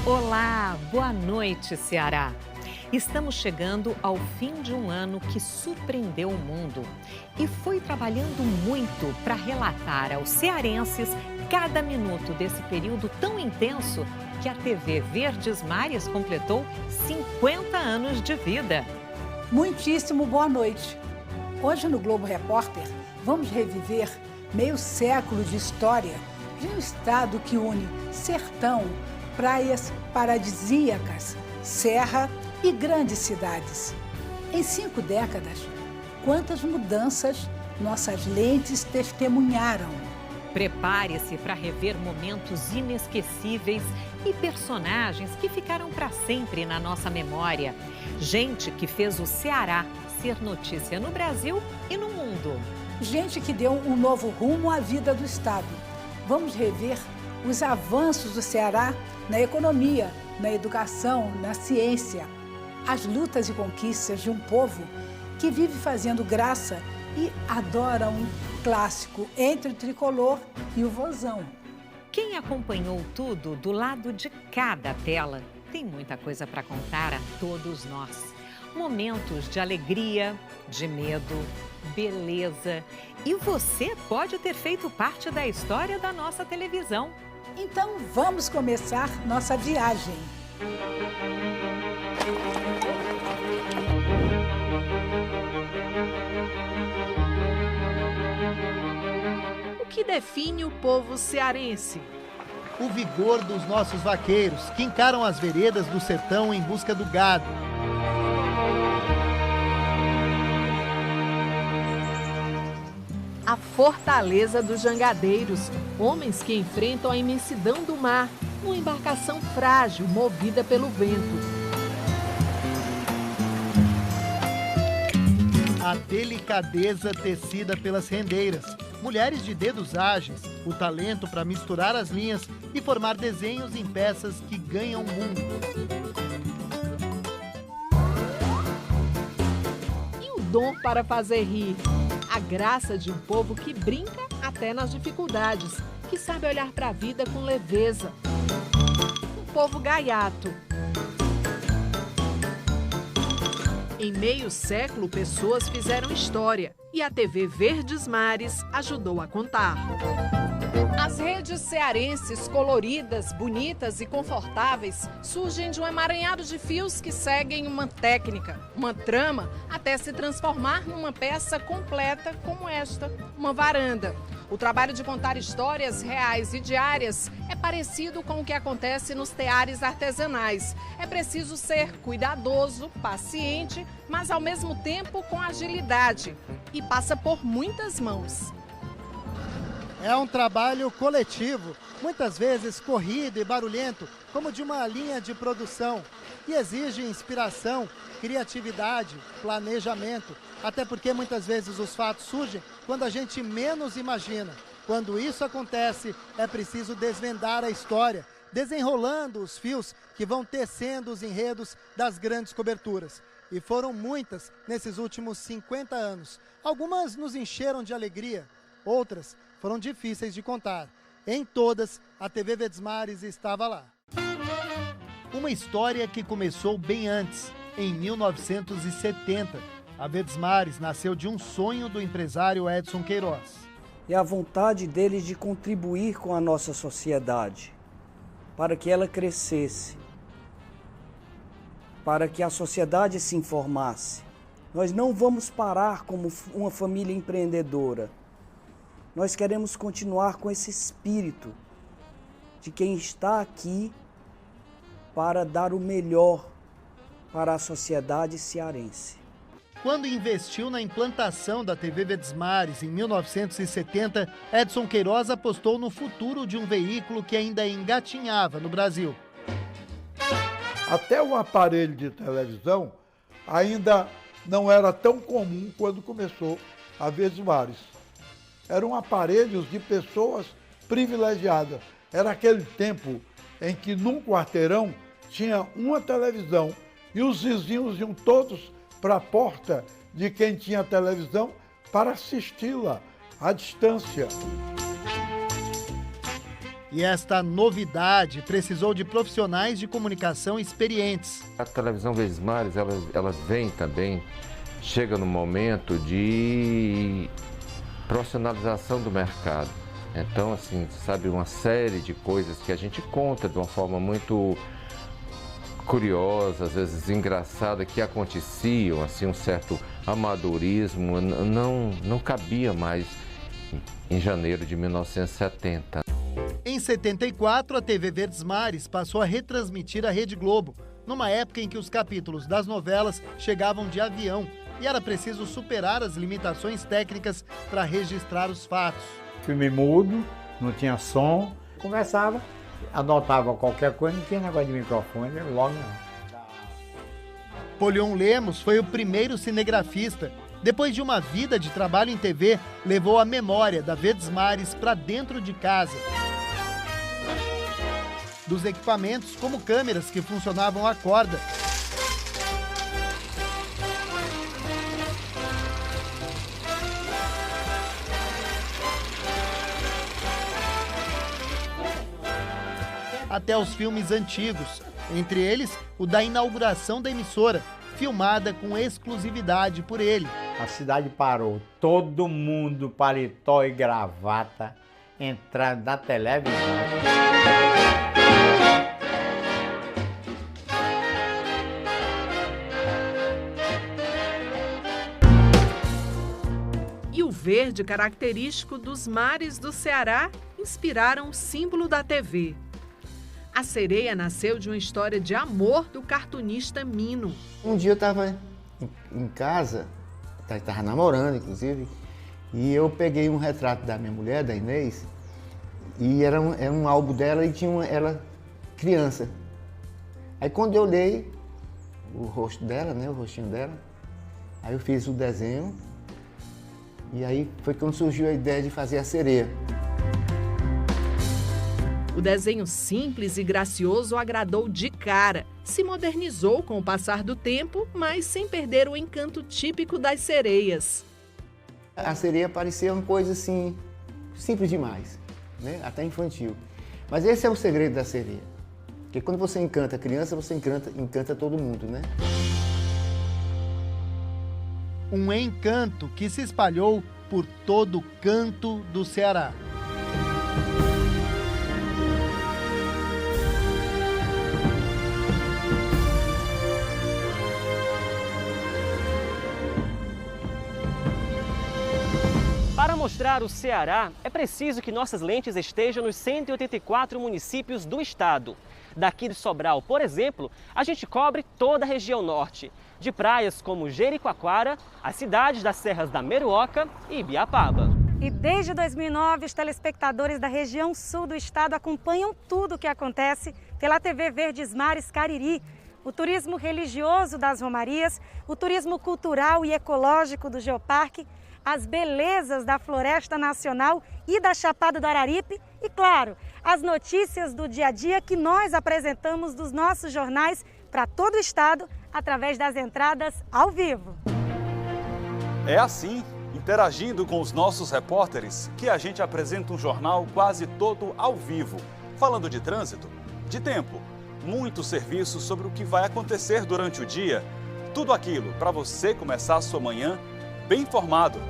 Olá, boa noite, Ceará. Estamos chegando ao fim de um ano que surpreendeu o mundo e foi trabalhando muito para relatar aos cearenses cada minuto desse período tão intenso que a TV Verdes Mares completou 50 anos de vida. Muitíssimo boa noite. Hoje no Globo Repórter vamos reviver meio século de história de um estado que une sertão, praias paradisíacas, serra e grandes cidades. Em 5 décadas, quantas mudanças nossas lentes testemunharam. Prepare-se para rever momentos inesquecíveis e personagens que ficaram para sempre na nossa memória. Gente que fez o Ceará ser notícia no Brasil e no mundo. Gente que deu um novo rumo à vida do estado. Vamos rever os avanços do Ceará na economia, na educação, na ciência. As lutas e conquistas de um povo que vive fazendo graça e adora um clássico entre o tricolor e o vozão. Quem acompanhou tudo do lado de cada tela tem muita coisa para contar a todos nós. Momentos de alegria, de medo, beleza. E você pode ter feito parte da história da nossa televisão. Então vamos começar nossa viagem. O que define o povo cearense? O vigor dos nossos vaqueiros, que encaram as veredas do sertão em busca do gado. A fortaleza dos jangadeiros, homens que enfrentam a imensidão do mar, numa embarcação frágil, movida pelo vento. A delicadeza tecida pelas rendeiras, mulheres de dedos ágeis, o talento para misturar as linhas e formar desenhos em peças que ganham o mundo. E o dom para fazer rir. A graça de um povo que brinca até nas dificuldades, que sabe olhar para a vida com leveza. Um povo gaiato. Em meio século, pessoas fizeram história e a TV Verdes Mares ajudou a contar. As redes cearenses, coloridas, bonitas e confortáveis, surgem de um emaranhado de fios que seguem uma técnica, uma trama, até se transformar numa peça completa como esta, uma varanda. O trabalho de contar histórias reais e diárias é parecido com o que acontece nos teares artesanais. É preciso ser cuidadoso, paciente, mas ao mesmo tempo com agilidade. E passa por muitas mãos. É um trabalho coletivo, muitas vezes corrido e barulhento, como de uma linha de produção, e exige inspiração, criatividade, planejamento, até porque muitas vezes os fatos surgem quando a gente menos imagina. Quando isso acontece, é preciso desvendar a história, desenrolando os fios que vão tecendo os enredos das grandes coberturas. E foram muitas nesses últimos 50 anos. Algumas nos encheram de alegria, outras foram difíceis de contar. Em todas, a TV Verdes Mares estava lá. Uma história que começou bem antes, em 1970. A Verdes Mares nasceu de um sonho do empresário Edson Queiroz. E a vontade dele de contribuir com a nossa sociedade, para que ela crescesse, para que a sociedade se informasse. Nós não vamos parar como uma família empreendedora. Nós queremos continuar com esse espírito de quem está aqui para dar o melhor para a sociedade cearense. Quando investiu na implantação da TV Verdes Mares em 1970, Edson Queiroz apostou no futuro de um veículo que ainda engatinhava no Brasil. Até o aparelho de televisão ainda não era tão comum quando começou a Verdes Mares. Eram aparelhos de pessoas privilegiadas. Era aquele tempo em que num quarteirão tinha uma televisão e os vizinhos iam todos para a porta de quem tinha televisão para assisti-la à distância. E esta novidade precisou de profissionais de comunicação experientes. A televisão Verdes Mares, ela vem também, chega no momento de profissionalização do mercado. Então, assim, sabe, uma série de coisas que a gente conta de uma forma muito curiosa, às vezes engraçada, que aconteciam, assim, um certo amadorismo, não cabia mais em janeiro de 1970. Em 74, a TV Verdes Mares passou a retransmitir a Rede Globo, numa época em que os capítulos das novelas chegavam de avião e era preciso superar as limitações técnicas para registrar os fatos. Filme mudo, não tinha som, conversava, anotava qualquer coisa, não tinha negócio de microfone, logo não. Polion Lemos foi o primeiro cinegrafista. Depois de uma vida de trabalho em TV, levou a memória da Verdes Mares para dentro de casa. Dos equipamentos, como câmeras que funcionavam a corda. Até os filmes antigos, entre eles o da inauguração da emissora, filmada com exclusividade por ele. A cidade parou, todo mundo, paletó e gravata, entrando na televisão. E o verde característico dos mares do Ceará inspiraram o símbolo da TV. A sereia nasceu de uma história de amor do cartunista Mino. Um dia eu estava em casa, estava namorando inclusive, e eu peguei um retrato da minha mulher, da Inês, e era um álbum dela e tinha ela criança. Aí quando eu olhei o rosto dela, né, o rostinho dela, aí eu fiz o desenho, e aí foi quando surgiu a ideia de fazer a sereia. O desenho simples e gracioso agradou de cara. Se modernizou com o passar do tempo, mas sem perder o encanto típico das sereias. A sereia parecia uma coisa assim, simples demais, né? Até infantil. Mas esse é o segredo da sereia. Porque quando você encanta a criança, você encanta todo mundo, né? Um encanto que se espalhou por todo o canto do Ceará. Para mostrar o Ceará, é preciso que nossas lentes estejam nos 184 municípios do estado. Daqui de Sobral, por exemplo, a gente cobre toda a região norte, de praias como Jericoacoara, as cidades das serras da Meruoca e Ibiapaba. E desde 2009, os telespectadores da região sul do estado acompanham tudo o que acontece pela TV Verdes Mares Cariri. O turismo religioso das Romarias, o turismo cultural e ecológico do Geoparque, as belezas da Floresta Nacional e da Chapada do Araripe e, claro, as notícias do dia a dia que nós apresentamos dos nossos jornais para todo o estado através das entradas ao vivo. É assim, interagindo com os nossos repórteres, que a gente apresenta um jornal quase todo ao vivo, falando de trânsito, de tempo, muitos serviços sobre o que vai acontecer durante o dia, tudo aquilo para você começar a sua manhã bem informado.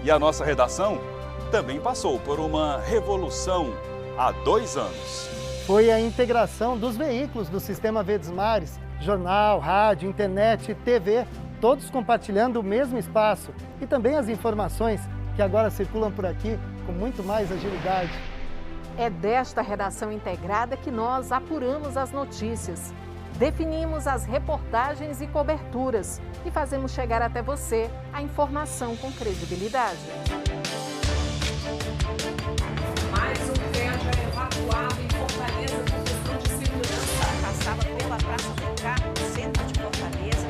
E a nossa redação também passou por uma revolução há 2 anos. Foi a integração dos veículos do Sistema Verdes Mares, jornal, rádio, internet, TV, todos compartilhando o mesmo espaço e também as informações que agora circulam por aqui com muito mais agilidade. É desta redação integrada que nós apuramos as notícias, definimos as reportagens e coberturas e fazemos chegar até você a informação com credibilidade. Mais um prédio é evacuado em Fortaleza por questão de segurança. Passava pela Praça do Carmo, no centro de Fortaleza.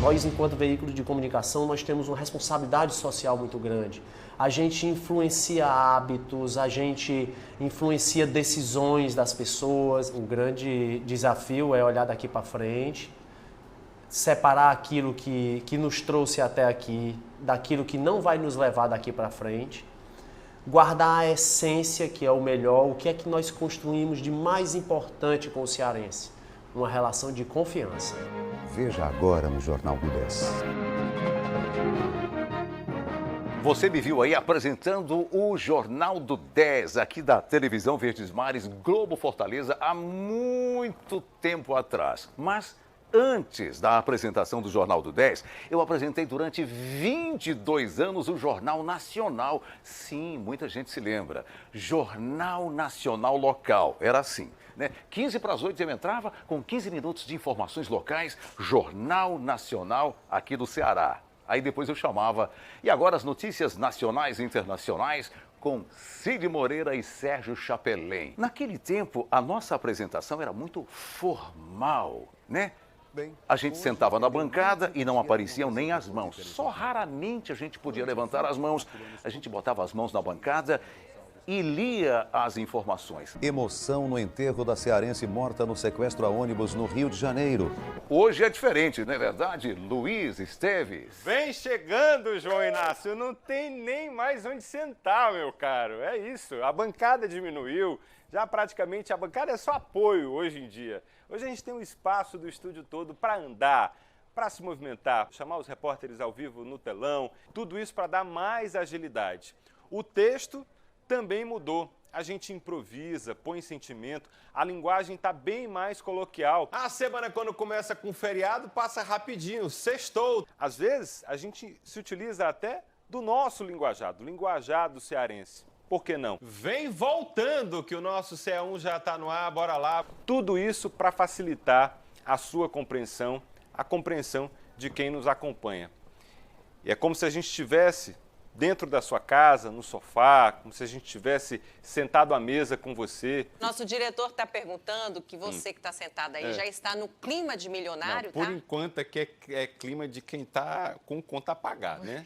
Nós, enquanto veículo de comunicação, nós temos uma responsabilidade social muito grande. A gente influencia hábitos, a gente influencia decisões das pessoas. O grande desafio é olhar daqui para frente, separar aquilo que nos trouxe até aqui, daquilo que não vai nos levar daqui para frente, guardar a essência, que é o melhor, o que é que nós construímos de mais importante com o cearense, uma relação de confiança. Veja agora no Jornal do 10. Você me viu aí apresentando o Jornal do 10, aqui da televisão Verdes Mares, Globo Fortaleza, há muito tempo atrás. Mas antes da apresentação do Jornal do 10, eu apresentei durante 22 anos o Jornal Nacional. Sim, muita gente se lembra. Jornal Nacional Local, era assim, né? 15 para as 8 eu entrava com 15 minutos de informações locais, Jornal Nacional aqui do Ceará. Aí depois eu chamava. E agora as notícias nacionais e internacionais com Cid Moreira e Sérgio Chapelin. Naquele tempo, a nossa apresentação era muito formal, né? A gente sentava na bancada e não apareciam nem as mãos. Só raramente a gente podia levantar as mãos. A gente botava as mãos na bancada e lia as informações. Emoção no enterro da cearense morta no sequestro a ônibus no Rio de Janeiro. Hoje é diferente, não é verdade, Luiz Esteves? Vem chegando, João Inácio. Não tem nem mais onde sentar, meu caro. É isso, a bancada diminuiu. Já praticamente a bancada é só apoio hoje em dia. Hoje a gente tem um espaço do estúdio todo para andar, para se movimentar, chamar os repórteres ao vivo no telão, tudo isso para dar mais agilidade. O texto também mudou. A gente improvisa, põe sentimento, a linguagem está bem mais coloquial. A semana, quando começa com feriado, passa rapidinho, sextou. Às vezes, a gente se utiliza até do nosso linguajado, do linguajado cearense. Por que não? Vem voltando, que o nosso CE1 já está no ar, bora lá. Tudo isso para facilitar a sua compreensão, a compreensão de quem nos acompanha. E é como se a gente estivesse dentro da sua casa, no sofá, como se a gente estivesse sentado à mesa com você. Nosso diretor está perguntando que você que está sentado aí já está no clima de milionário, não, por enquanto é clima de quem está com conta a pagar, né?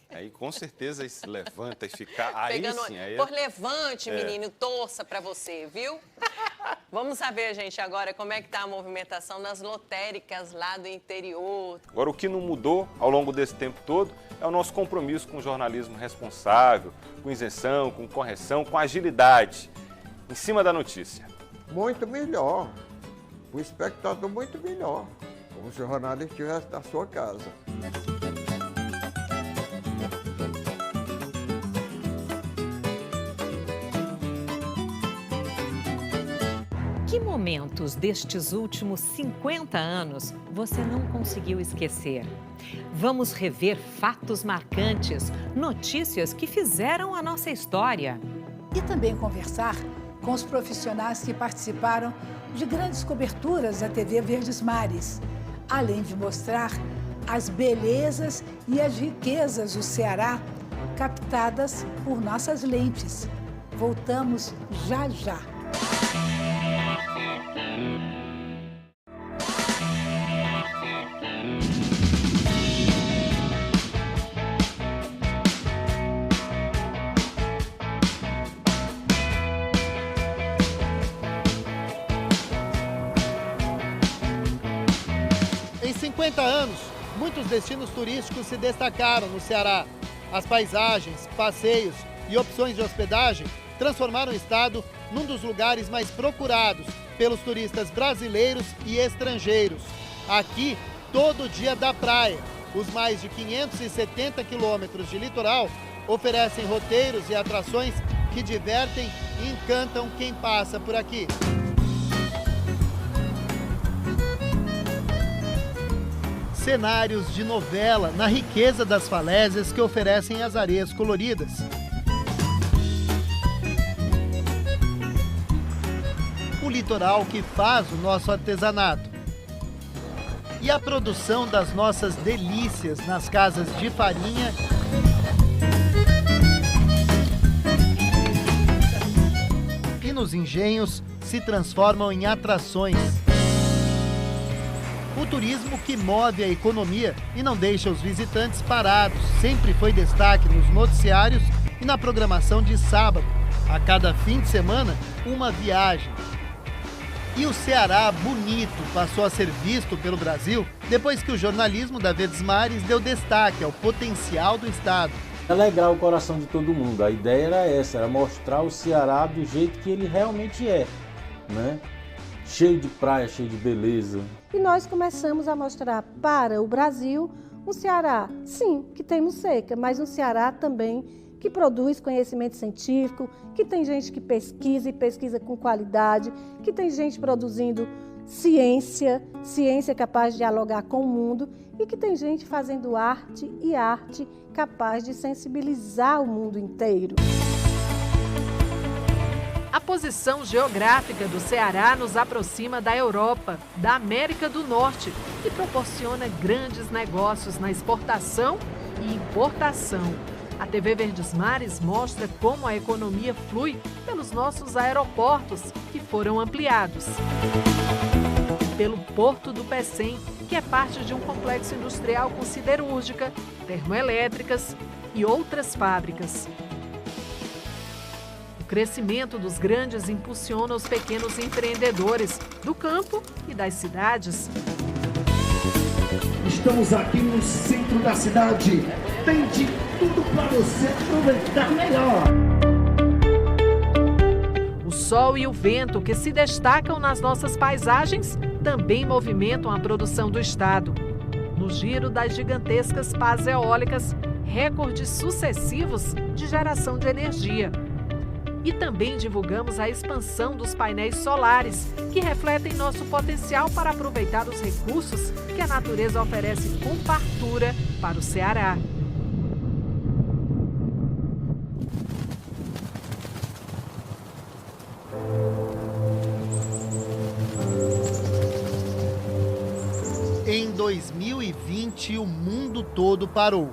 Aí com certeza ele se levanta e fica... Aí pegando, sim, aí por levante, menino, torça para você, viu? Vamos saber, gente, agora como é que tá a movimentação nas lotéricas lá do interior. Agora, o que não mudou ao longo desse tempo todo é o nosso compromisso com o jornalismo responsável, com isenção, com correção, com agilidade, em cima da notícia. Muito melhor. O espectador muito melhor. Como se o jornalista estivesse na sua casa. Que momentos destes últimos 50 anos você não conseguiu esquecer? Vamos rever fatos marcantes, notícias que fizeram a nossa história. E também conversar com os profissionais que participaram de grandes coberturas da TV Verdes Mares, além de mostrar as belezas e as riquezas do Ceará captadas por nossas lentes. Voltamos já já. Em 50 anos, muitos destinos turísticos se destacaram no Ceará. As paisagens, passeios e opções de hospedagem transformaram o estado num dos lugares mais procurados pelos turistas brasileiros e estrangeiros. Aqui, todo dia da praia, os mais de 570 quilômetros de litoral oferecem roteiros e atrações que divertem e encantam quem passa por aqui. Cenários de novela na riqueza das falésias que oferecem as areias coloridas. O litoral que faz o nosso artesanato. E a produção das nossas delícias nas casas de farinha e nos engenhos se transformam em atrações. O turismo que move a economia e não deixa os visitantes parados sempre foi destaque nos noticiários e na programação de sábado. A cada fim de semana, uma viagem. E o Ceará bonito passou a ser visto pelo Brasil depois que o jornalismo da Verdesmares deu destaque ao potencial do estado. Alegrar o coração de todo mundo. A ideia era essa, era mostrar o Ceará do jeito que ele realmente é, né? Cheio de praia, cheio de beleza. E nós começamos a mostrar para o Brasil um Ceará, sim, que temos seca, mas um Ceará também que produz conhecimento científico, que tem gente que pesquisa e pesquisa com qualidade, que tem gente produzindo ciência capaz de dialogar com o mundo e que tem gente fazendo arte e arte capaz de sensibilizar o mundo inteiro. A posição geográfica do Ceará nos aproxima da Europa, da América do Norte e proporciona grandes negócios na exportação e importação. A TV Verdesmares mostra como a economia flui pelos nossos aeroportos, que foram ampliados. Pelo Porto do Pecém, que é parte de um complexo industrial com siderúrgica, termoelétricas e outras fábricas. O crescimento dos grandes impulsiona os pequenos empreendedores do campo e das cidades. Estamos aqui no centro da cidade. Tem de tudo para você aproveitar melhor. O sol e o vento que se destacam nas nossas paisagens também movimentam a produção do estado. No giro das gigantescas pás eólicas, recordes sucessivos de geração de energia. E também divulgamos a expansão dos painéis solares, que refletem nosso potencial para aproveitar os recursos que a natureza oferece com fartura para o Ceará. Em 2020, o mundo todo parou.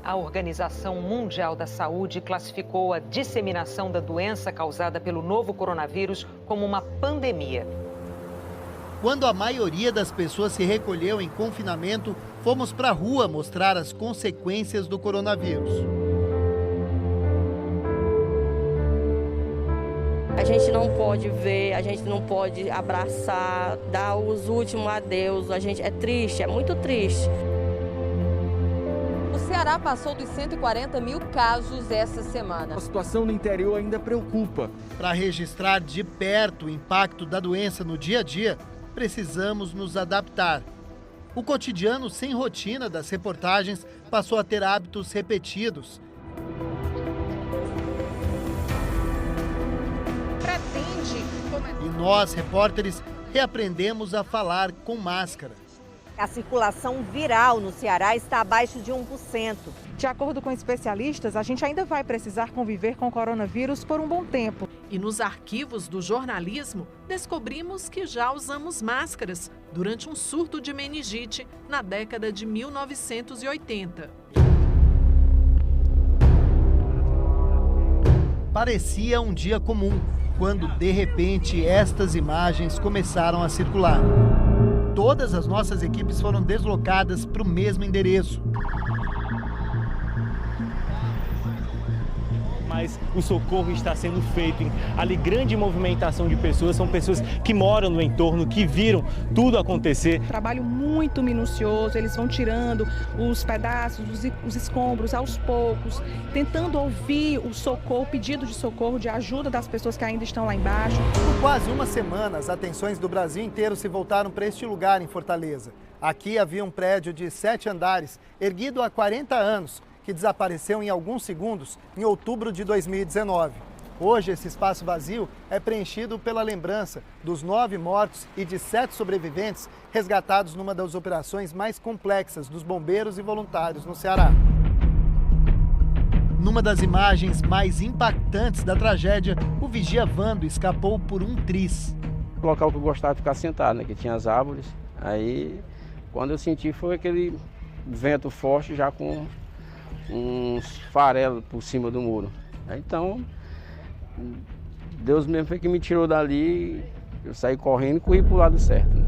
A Organização Mundial da Saúde classificou a disseminação da doença causada pelo novo coronavírus como uma pandemia. Quando a maioria das pessoas se recolheu em confinamento, fomos para a rua mostrar as consequências do coronavírus. A gente não pode ver, a gente não pode abraçar, dar os últimos adeus. A gente é triste, é muito triste. O Ceará passou dos 140 mil casos essa semana. A situação no interior ainda preocupa. Para registrar de perto o impacto da doença no dia a dia, precisamos nos adaptar. O cotidiano sem rotina das reportagens passou a ter hábitos repetidos. E nós, repórteres, reaprendemos a falar com máscara. A circulação viral no Ceará está abaixo de 1%. De acordo com especialistas, a gente ainda vai precisar conviver com o coronavírus por um bom tempo. E nos arquivos do jornalismo, descobrimos que já usamos máscaras durante um surto de meningite na década de 1980. Parecia um dia comum, quando de repente estas imagens começaram a circular. Todas as nossas equipes foram deslocadas para o mesmo endereço. Mas o socorro está sendo feito. Ali, grande movimentação de pessoas, são pessoas que moram no entorno, que viram tudo acontecer. Trabalho muito minucioso, eles vão tirando os pedaços, os escombros aos poucos, tentando ouvir o socorro, o pedido de socorro, de ajuda das pessoas que ainda estão lá embaixo. Por quase uma semana, as atenções do Brasil inteiro se voltaram para este lugar em Fortaleza. Aqui havia um prédio de 7 andares, erguido há 40 anos, que desapareceu em alguns segundos em outubro de 2019. Hoje, esse espaço vazio é preenchido pela lembrança dos 9 mortos e de 7 sobreviventes resgatados numa das operações mais complexas dos bombeiros e voluntários no Ceará. Numa das imagens mais impactantes da tragédia, o vigia Vando escapou por um tris. O local que eu gostava de ficar sentado, né, que tinha as árvores. Aí, quando eu senti, foi aquele vento forte já com uns farelos por cima do muro. Então, Deus mesmo foi que me tirou dali, eu saí correndo e corri para o lado certo. Né?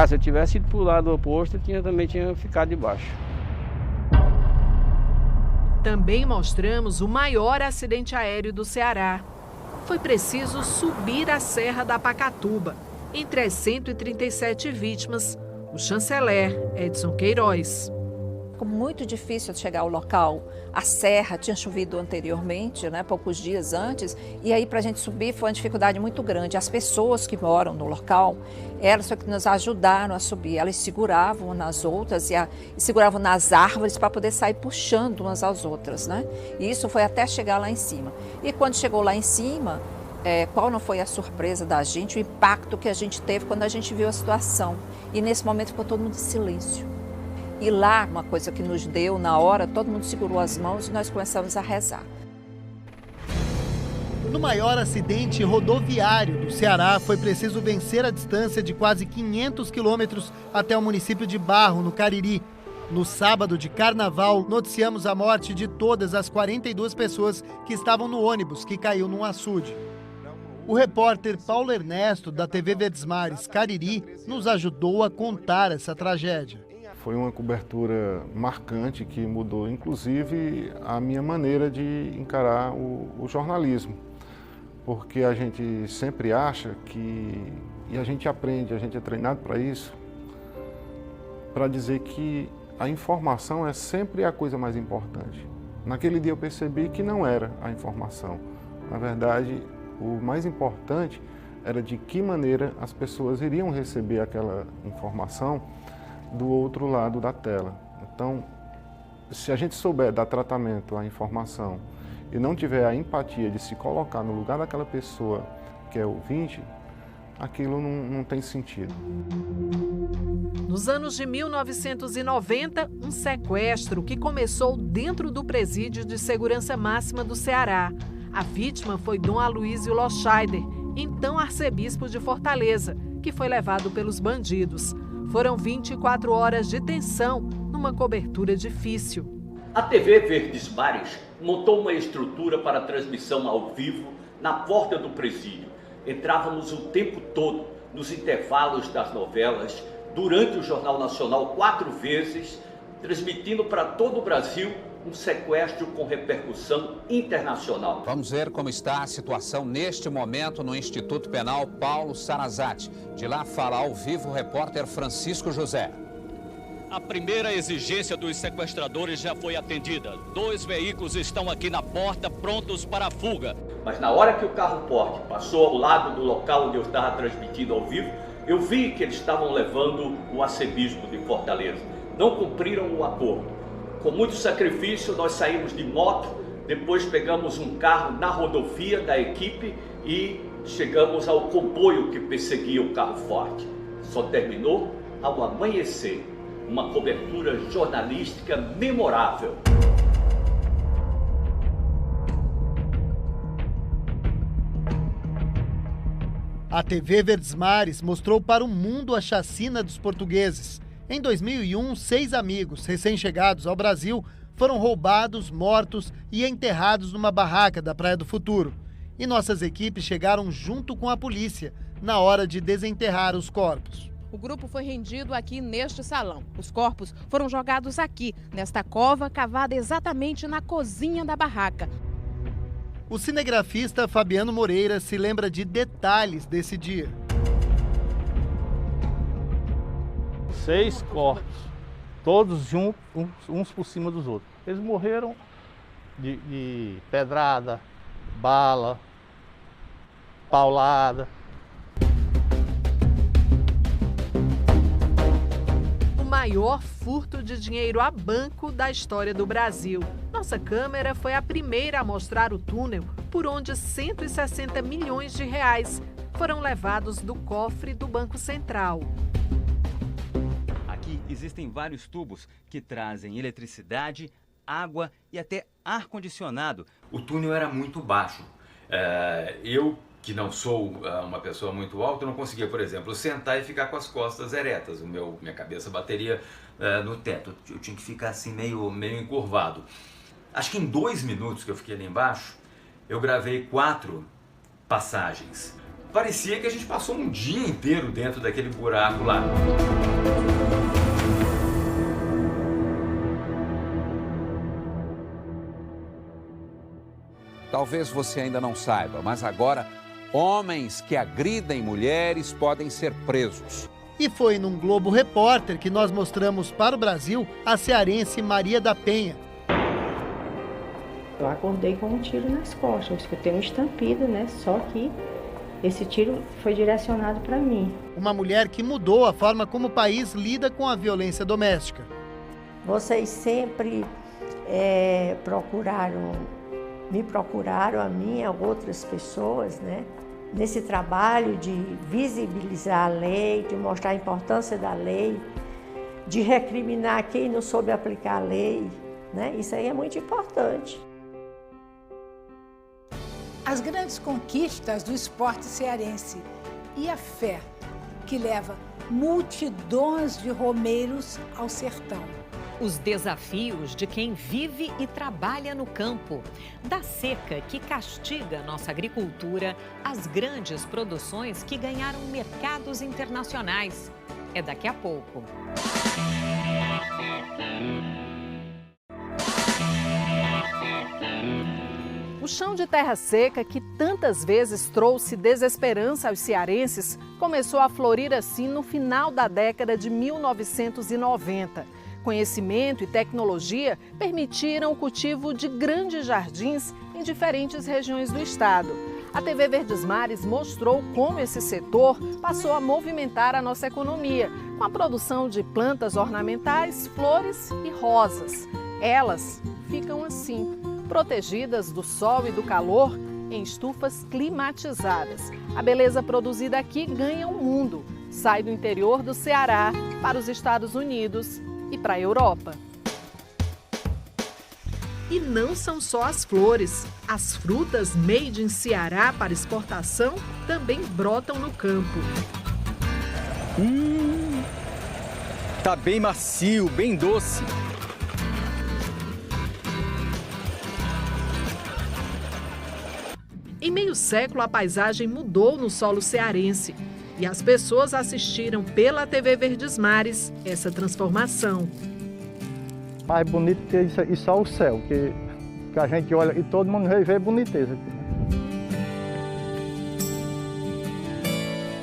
Se eu tivesse ido para o lado oposto, eu também tinha ficado debaixo. Também mostramos o maior acidente aéreo do Ceará. Foi preciso subir a Serra da Pacatuba. Entre as 137 vítimas, o chanceler Edson Queiroz. Ficou muito difícil chegar ao local. A serra tinha chovido anteriormente, né, poucos dias antes, e aí para a gente subir foi uma dificuldade muito grande. As pessoas que moram no local, elas que nos ajudaram a subir. Elas seguravam umas nas outras e seguravam nas árvores para poder sair puxando umas às outras, né? E isso foi até chegar lá em cima. E quando chegou lá em cima, qual não foi a surpresa da gente, o impacto que a gente teve quando a gente viu a situação. E nesse momento ficou todo mundo em silêncio. E lá, uma coisa que nos deu na hora, todo mundo segurou as mãos e nós começamos a rezar. No maior acidente rodoviário do Ceará, foi preciso vencer a distância de quase 500 quilômetros até o município de Barro, no Cariri. No sábado de carnaval, noticiamos a morte de todas as 42 pessoas que estavam no ônibus que caiu num açude. O repórter Paulo Ernesto, da TV Verdesmares Cariri, nos ajudou a contar essa tragédia. Foi uma cobertura marcante que mudou, inclusive, a minha maneira de encarar o jornalismo. Porque a gente sempre acha que, e a gente aprende, a gente é treinado para isso, para dizer que a informação é sempre a coisa mais importante. Naquele dia eu percebi que não era a informação. Na verdade, o mais importante era de que maneira as pessoas iriam receber aquela informação do outro lado da tela. Então, se a gente souber dar tratamento à informação e não tiver a empatia de se colocar no lugar daquela pessoa que é ouvinte, aquilo não tem sentido. Nos anos de 1990, um sequestro que começou dentro do presídio de segurança máxima do Ceará. A vítima foi Dom Aloysio Loscheider, então arcebispo de Fortaleza, que foi levado pelos bandidos. Foram 24 horas de tensão numa cobertura difícil. A TV Verdesmares montou uma estrutura para transmissão ao vivo na porta do presídio. Entrávamos o tempo todo nos intervalos das novelas, durante o Jornal Nacional 4 vezes, transmitindo para todo o Brasil um sequestro com repercussão internacional. Vamos ver como está a situação neste momento no Instituto Penal Paulo Sarazate. De lá fala ao vivo o repórter Francisco José. A primeira exigência dos sequestradores já foi atendida. 2 veículos estão aqui na porta prontos para a fuga. Mas na hora que o carro-porte passou ao lado do local onde eu estava transmitindo ao vivo, eu vi que eles estavam levando o arcebispo de Fortaleza. Não cumpriram o acordo. Com muito sacrifício, nós saímos de moto, depois pegamos um carro na rodovia da equipe e chegamos ao comboio que perseguia o carro forte. Só terminou ao amanhecer. Uma cobertura jornalística memorável. A TV Verdesmares mostrou para o mundo a chacina dos portugueses. Em 2001, 6 amigos recém-chegados ao Brasil foram roubados, mortos e enterrados numa barraca da Praia do Futuro. E nossas equipes chegaram junto com a polícia na hora de desenterrar os corpos. O grupo foi rendido aqui neste salão. Os corpos foram jogados aqui, nesta cova cavada exatamente na cozinha da barraca. O cinegrafista Fabiano Moreira se lembra de detalhes desse dia. 6 corpos, todos juntos, uns por cima dos outros. Eles morreram de pedrada, bala, paulada. O maior furto de dinheiro a banco da história do Brasil. Nossa câmera foi a primeira a mostrar o túnel por onde 160 milhões de reais foram levados do cofre do Banco Central. Existem vários tubos que trazem eletricidade, água e até ar-condicionado. O túnel era muito baixo. Eu, que não sou uma pessoa muito alta, não conseguia, por exemplo, sentar e ficar com as costas eretas. Minha cabeça bateria no teto. Eu tinha que ficar assim meio encurvado. Acho que em 2 minutos que eu fiquei ali embaixo, eu gravei 4 passagens. parecia que a gente passou um dia inteiro dentro daquele buraco lá. Talvez você ainda não saiba, mas agora homens que agridem mulheres podem ser presos. E foi num Globo Repórter que nós mostramos para o Brasil a cearense Maria da Penha. Eu acordei com um tiro nas costas, eu escutei um estampido, né? Só que esse tiro foi direcionado para mim. Uma mulher que mudou a forma como o país lida com a violência doméstica. Vocês sempre me procuraram a mim e a outras pessoas, né? Nesse trabalho de visibilizar a lei, de mostrar a importância da lei, de recriminar quem não soube aplicar a lei, né? Isso aí é muito importante. As grandes conquistas do esporte cearense e a fé que leva multidões de romeiros ao sertão. Os desafios de quem vive e trabalha no campo, da seca que castiga nossa agricultura, às grandes produções que ganharam mercados internacionais. É daqui a pouco. O chão de terra seca, que tantas vezes trouxe desesperança aos cearenses, começou a florir assim no final da década de 1990. Conhecimento e tecnologia permitiram o cultivo de grandes jardins em diferentes regiões do estado. A TV Verdesmares mostrou como esse setor passou a movimentar a nossa economia, com a produção de plantas ornamentais, flores e rosas. Elas ficam assim, protegidas do sol e do calor em estufas climatizadas. A beleza produzida aqui ganha o mundo. Sai do interior do Ceará para os Estados Unidos e para a Europa. E não são só as flores. As frutas made in Ceará para exportação também brotam no campo. Tá bem macio, bem doce. Em meio século, a paisagem mudou no solo cearense. E as pessoas assistiram pela TV Verdesmares essa transformação. Mais bonito que isso e só o céu, que a gente olha e todo mundo vê boniteza.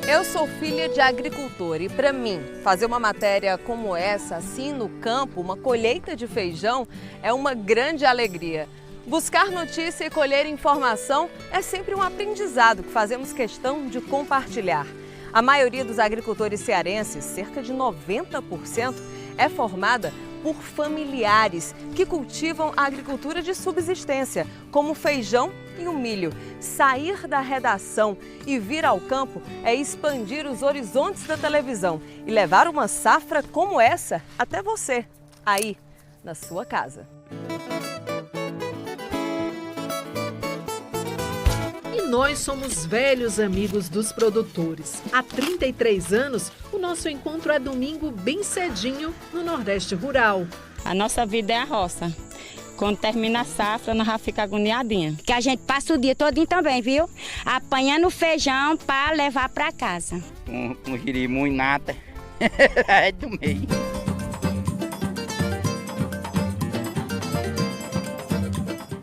Eu sou filha de agricultor e, para mim, fazer uma matéria como essa, assim no campo, uma colheita de feijão, é uma grande alegria. Buscar notícia e colher informação é sempre um aprendizado que fazemos questão de compartilhar. A maioria dos agricultores cearenses, cerca de 90%, é formada por familiares que cultivam a agricultura de subsistência, como o feijão e o milho. Sair da redação e vir ao campo é expandir os horizontes da televisão e levar uma safra como essa até você, aí, na sua casa. Nós somos velhos amigos dos produtores. Há 33 anos, o nosso encontro é domingo bem cedinho no Nordeste Rural. A nossa vida é a roça. Quando termina a safra, nós já fica agoniadinha. Que a gente passa o dia todinho também, viu? Apanhando feijão para levar para casa. Com jirimu e nata. É do meio.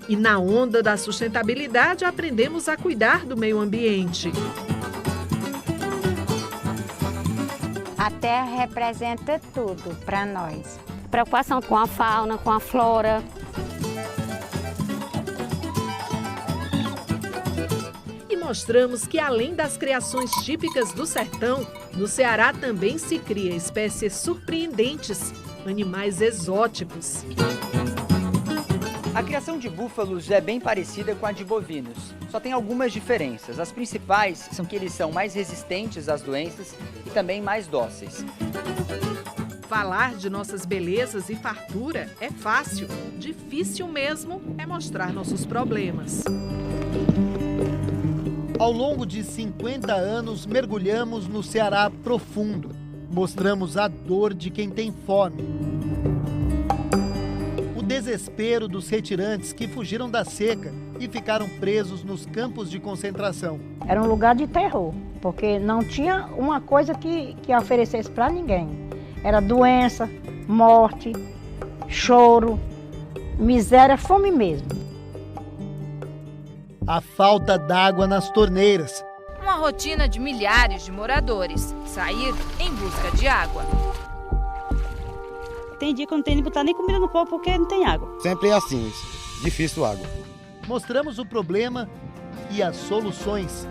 E na onda da sustentabilidade, aprendemos a cuidar do meio ambiente. A terra representa tudo para nós. Preocupação com a fauna, com a flora. E mostramos que, além das criações típicas do sertão, no Ceará também se cria espécies surpreendentes, animais exóticos. A criação de búfalos é bem parecida com a de bovinos, só tem algumas diferenças. As principais são que eles são mais resistentes às doenças e também mais dóceis. Falar de nossas belezas e fartura é fácil, difícil mesmo é mostrar nossos problemas. Ao longo de 50 anos, mergulhamos no Ceará profundo. Mostramos a dor de quem tem fome. O desespero dos retirantes que fugiram da seca e ficaram presos nos campos de concentração. Era um lugar de terror, porque não tinha uma coisa que oferecesse para ninguém. Era doença, morte, choro, miséria, fome mesmo. A falta d'água nas torneiras. Uma rotina de milhares de moradores, sair em busca de água. Tem dia que eu não tenho de botar nem comida no pão porque não tem água. Sempre é assim, difícil água. Mostramos o problema e as soluções.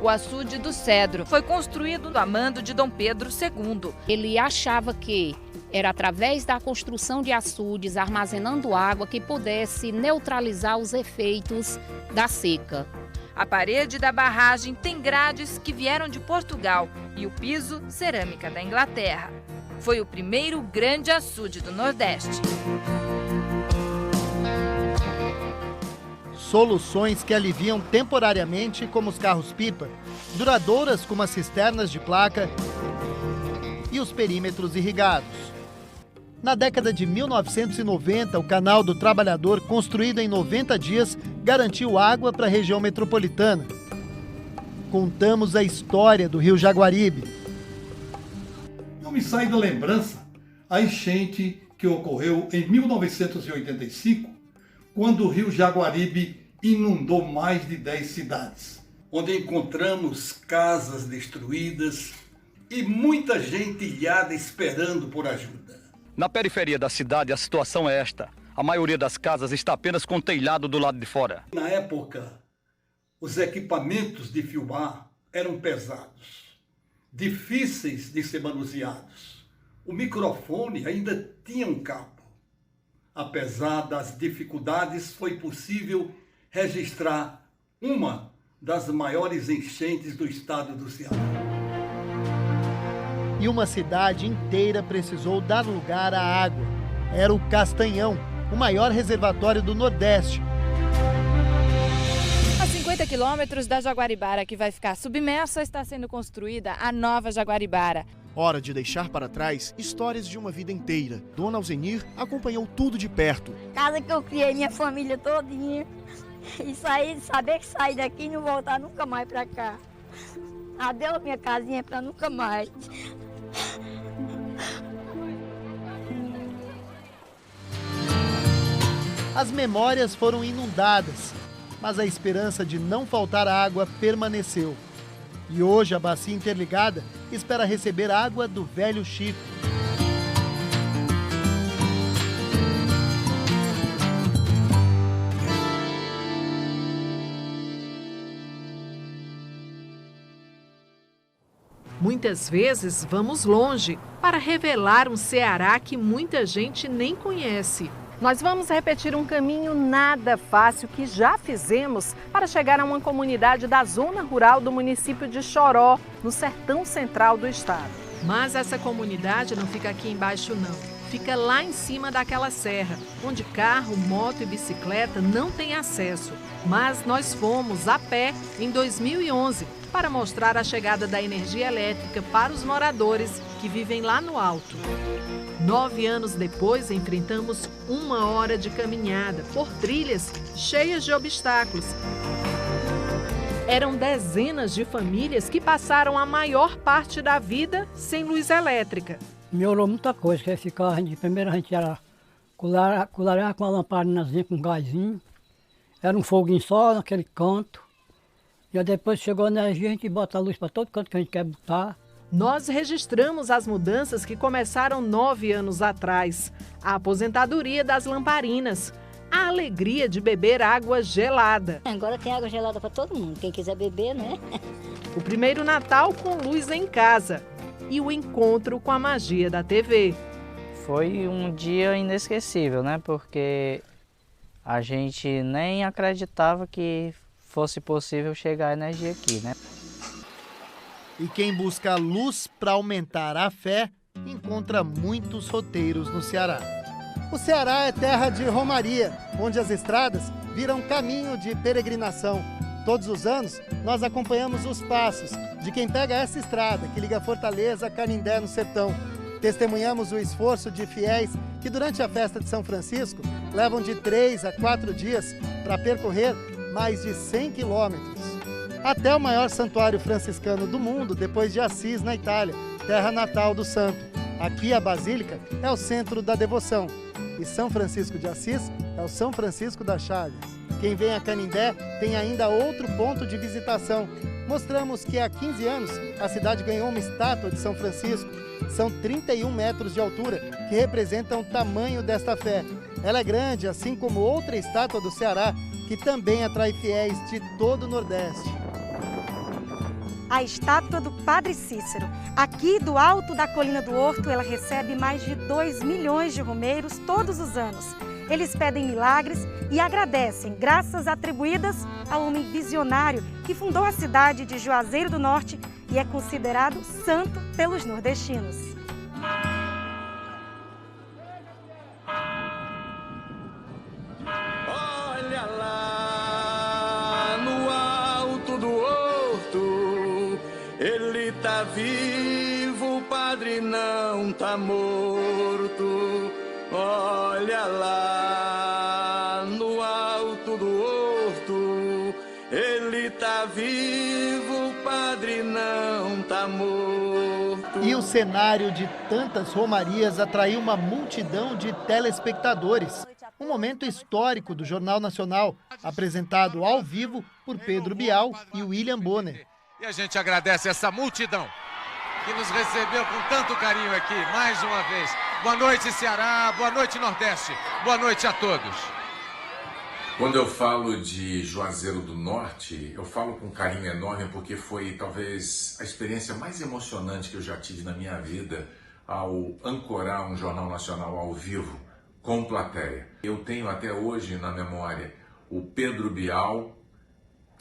O açude do Cedro foi construído a mando de Dom Pedro II. Ele achava que era através da construção de açudes, armazenando água, que pudesse neutralizar os efeitos da seca. A parede da barragem tem grades que vieram de Portugal e o piso, cerâmica da Inglaterra. Foi o primeiro grande açude do Nordeste. Soluções que aliviam temporariamente, como os carros-pipa, duradouras como as cisternas de placa e os perímetros irrigados. Na década de 1990, o Canal do Trabalhador, construído em 90 dias, garantiu água para a região metropolitana. Contamos a história do Rio Jaguaribe. Não me sai da lembrança a enchente que ocorreu em 1985, quando o Rio Jaguaribe inundou mais de 10 cidades, onde encontramos casas destruídas e muita gente ilhada esperando por ajuda. Na periferia da cidade, a situação é esta. A maioria das casas está apenas com telhado do lado de fora. Na época, os equipamentos de filmar eram pesados, difíceis de ser manuseados. O microfone ainda tinha um cabo. Apesar das dificuldades, foi possível registrar uma das maiores enchentes do estado do Ceará. E uma cidade inteira precisou dar lugar à água. Era o Castanhão, o maior reservatório do Nordeste. A 50 quilômetros da Jaguaribara, que vai ficar submersa, está sendo construída a nova Jaguaribara. Hora de deixar para trás histórias de uma vida inteira. Dona Alzenir acompanhou tudo de perto. Casa que eu criei minha família todinha. E saber que sair daqui e não voltar nunca mais para cá. Adeus minha casinha para nunca mais. As memórias foram inundadas, mas a esperança de não faltar água permaneceu. E hoje a bacia interligada espera receber água do Velho Chico. Muitas vezes vamos longe para revelar um Ceará que muita gente nem conhece. Nós vamos repetir um caminho nada fácil que já fizemos para chegar a uma comunidade da zona rural do município de Choró, no sertão central do estado. Mas essa comunidade não fica aqui embaixo não. Fica lá em cima daquela serra, onde carro, moto e bicicleta não têm acesso. Mas nós fomos a pé em 2011 para mostrar a chegada da energia elétrica para os moradores que vivem lá no alto. 9 anos depois, enfrentamos 1 hora de caminhada por trilhas cheias de obstáculos. Eram dezenas de famílias que passaram a maior parte da vida sem luz elétrica. Melhorou muita coisa, que primeiro a gente era colarar com a lamparinazinha, com um gásinho. Era um foguinho só naquele canto. E aí depois chegou a energia, a gente bota a luz para todo canto que a gente quer botar. Nós registramos as mudanças que começaram 9 anos atrás. A aposentadoria das lamparinas. A alegria de beber água gelada. Agora tem água gelada para todo mundo, quem quiser beber, né? O primeiro Natal com luz em casa. E o encontro com a magia da TV. Foi um dia inesquecível, né? Porque a gente nem acreditava que fosse possível chegar a energia aqui, né? E quem busca luz para aumentar a fé, encontra muitos roteiros no Ceará. O Ceará é terra de romaria, onde as estradas viram caminho de peregrinação. Todos os anos, nós acompanhamos os passos de quem pega essa estrada, que liga Fortaleza a Canindé, no sertão. Testemunhamos o esforço de fiéis que durante a festa de São Francisco levam de 3 a 4 dias para percorrer mais de 100 quilômetros. Até o maior santuário franciscano do mundo, depois de Assis, na Itália, terra natal do santo. Aqui a Basílica é o centro da devoção. E São Francisco de Assis é o São Francisco das Chagas. Quem vem a Canindé tem ainda outro ponto de visitação. Mostramos que há 15 anos a cidade ganhou uma estátua de São Francisco. São 31 metros de altura, que representam o tamanho desta fé. Ela é grande, assim como outra estátua do Ceará, que também atrai fiéis de todo o Nordeste. A estátua do Padre Cícero. Aqui do alto da colina do Horto, ela recebe mais de 2 milhões de romeiros todos os anos. Eles pedem milagres e agradecem graças atribuídas ao homem visionário que fundou a cidade de Juazeiro do Norte e é considerado santo pelos nordestinos. Olha lá no alto do horto, ele tá vivo, o padre não tá morto. Olha lá no alto do horto, ele tá vivo, o padre não tá morto. E o cenário de tantas romarias atraiu uma multidão de telespectadores. Um momento histórico do Jornal Nacional, apresentado ao vivo por Pedro Bial e William Bonner. E a gente agradece essa multidão que nos recebeu com tanto carinho aqui, mais uma vez. Boa noite, Ceará, boa noite, Nordeste, boa noite a todos. Quando eu falo de Juazeiro do Norte, eu falo com carinho enorme porque foi talvez a experiência mais emocionante que eu já tive na minha vida ao ancorar um Jornal Nacional ao vivo, com plateia. Eu tenho até hoje na memória o Pedro Bial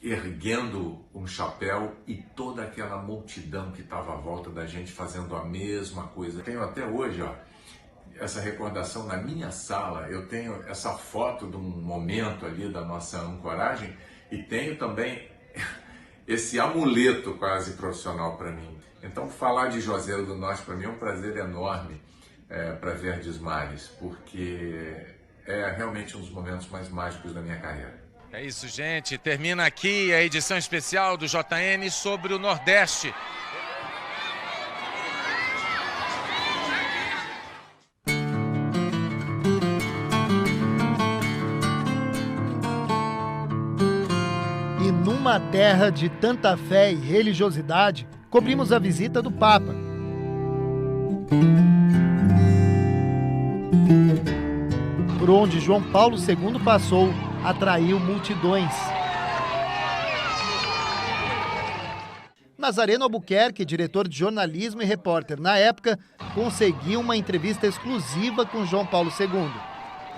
erguendo um chapéu e toda aquela multidão que estava à volta da gente fazendo a mesma coisa. Tenho até hoje, essa recordação na minha sala. Eu tenho essa foto de um momento ali da nossa ancoragem e tenho também esse amuleto quase profissional para mim. Então, falar de Juazeiro do Norte para mim é um prazer enorme para Verdes Mares, porque é realmente um dos momentos mais mágicos da minha carreira. É isso, gente. Termina aqui a edição especial do JN sobre o Nordeste. E numa terra de tanta fé e religiosidade, cobrimos a visita do Papa. Por onde João Paulo II passou, atraiu multidões. Nazareno Albuquerque, diretor de jornalismo e repórter na época, conseguiu uma entrevista exclusiva com João Paulo II.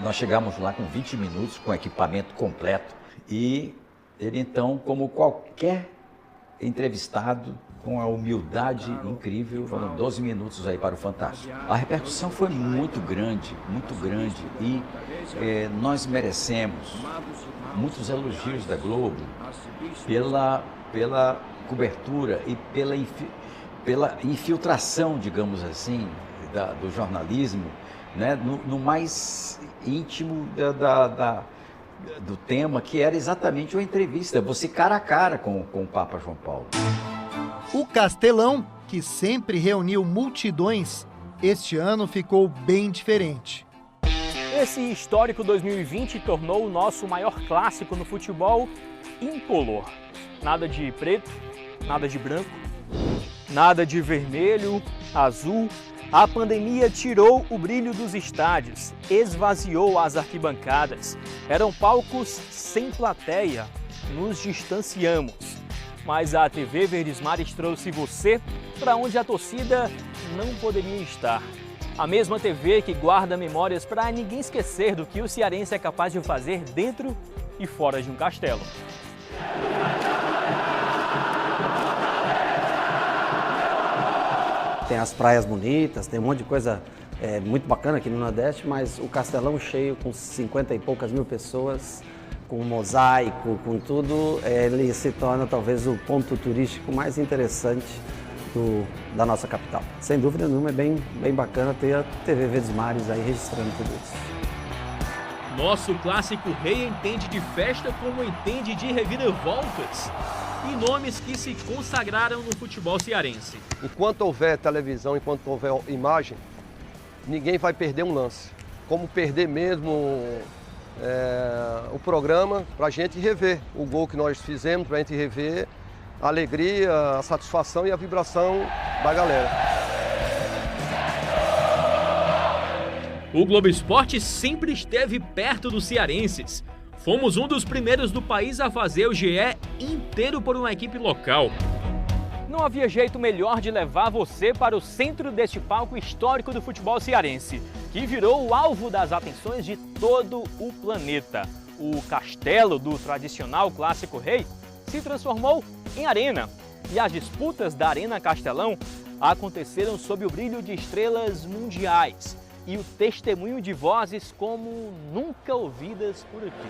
Nós chegamos lá com 20 minutos, com equipamento completo, e ele então, como qualquer entrevistado, com a humildade incrível, foram 12 minutos aí para o Fantástico. A repercussão foi muito grande e nós merecemos muitos elogios da Globo pela cobertura e pela infiltração, digamos assim, do jornalismo, né, no mais íntimo do tema, que era exatamente uma entrevista, você cara a cara com o Papa João Paulo. O Castelão, que sempre reuniu multidões, este ano ficou bem diferente. Esse histórico 2020 tornou o nosso maior clássico no futebol incolor. Nada de preto, nada de branco, nada de vermelho, azul. A pandemia tirou o brilho dos estádios, esvaziou as arquibancadas. Eram palcos sem plateia, nos distanciamos. Mas a TV Verdes Mares trouxe você para onde a torcida não poderia estar. A mesma TV que guarda memórias para ninguém esquecer do que o cearense é capaz de fazer dentro e fora de um castelo. Tem as praias bonitas, tem um monte de coisa muito bacana aqui no Nordeste, mas o Castelão cheio com 50 e poucas mil pessoas, com mosaico, com tudo, ele se torna talvez o ponto turístico mais interessante da nossa capital. Sem dúvida nenhuma, é bem bacana ter a TV Verdes Mares aí registrando tudo isso. Nosso clássico rei entende de festa como entende de reviravoltas e nomes que se consagraram no futebol cearense. Enquanto houver televisão, enquanto houver imagem, ninguém vai perder um lance. Como perder mesmo o programa para a gente rever o gol que nós fizemos, para a gente rever a alegria, a satisfação e a vibração da galera. O Globo Esporte sempre esteve perto dos cearenses. Fomos um dos primeiros do país a fazer o GE inteiro por uma equipe local. Não havia jeito melhor de levar você para o centro deste palco histórico do futebol cearense, que virou o alvo das atenções de todo o planeta. O castelo do tradicional Clássico Rei se transformou em arena, e as disputas da Arena Castelão aconteceram sob o brilho de estrelas mundiais e o testemunho de vozes como nunca ouvidas por aqui.